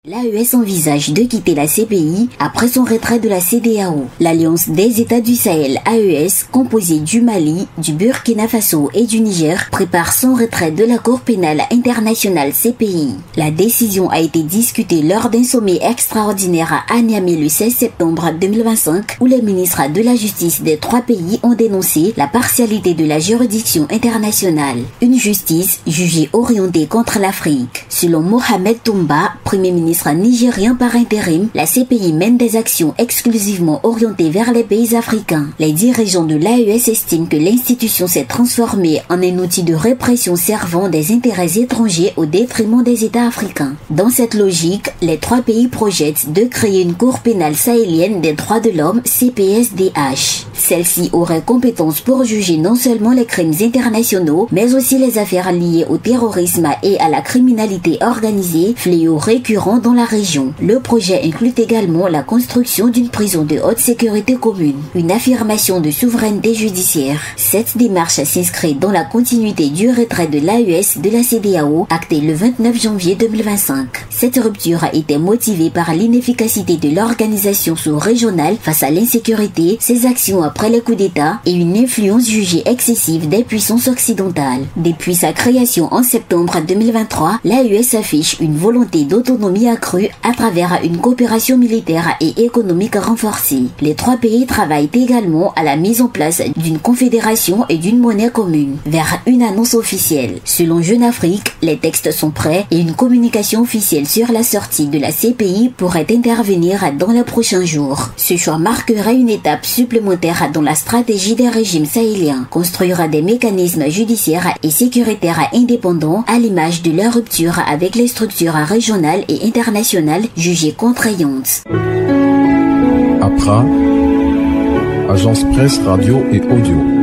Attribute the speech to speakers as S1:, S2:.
S1: L'AES envisage de quitter la CPI après son retrait de la CEDEAO. L'Alliance des États du Sahel AES, composée du Mali, du Burkina Faso et du Niger, prépare son retrait de la Cour pénale internationale CPI. La décision a été discutée lors d'un sommet extraordinaire à Niamey le 16 septembre 2025 où les ministres de la Justice des trois pays ont dénoncé la partialité de la juridiction internationale. Une justice jugée orientée contre l'Afrique. Selon Mohamed Toumba, Premier ministre nigérien par intérim, la CPI mène des actions exclusivement orientées vers les pays africains. Les dirigeants de l'AES estiment que l'institution s'est transformée en un outil de répression servant des intérêts étrangers au détriment des États africains. Dans cette logique, les trois pays projettent de créer une Cour pénale sahélienne des droits de l'homme, CPSDH. Celle-ci aurait compétence pour juger non seulement les crimes internationaux, mais aussi les affaires liées au terrorisme et à la criminalité organisée, fléau récurrent dans la région. Le projet inclut également la construction d'une prison de haute sécurité commune, une affirmation de souveraineté judiciaire. Cette démarche s'inscrit dans la continuité du retrait de l'AES de la CEDEAO, acté le 29 janvier 2025. Cette rupture a été motivée par l'inefficacité de l'organisation sous-régionale face à l'insécurité, ses actions après les coups d'État et une influence jugée excessive des puissances occidentales. Depuis sa création en septembre 2023, l'AES affiche une volonté d'autonomie accrue à travers une coopération militaire et économique renforcée. Les trois pays travaillent également à la mise en place d'une confédération et d'une monnaie commune, vers une annonce officielle. Selon Jeune Afrique, les textes sont prêts et une communication officielle sur la sortie de la CPI pourrait intervenir dans les prochains jours. Ce choix marquerait une étape supplémentaire dans la stratégie des régimes sahéliens, construire des mécanismes judiciaires et sécuritaires indépendants à l'image de leur rupture avec les structures régionales et internationales jugées contraignantes.
S2: APRA, Agence Presse Radio et Audio.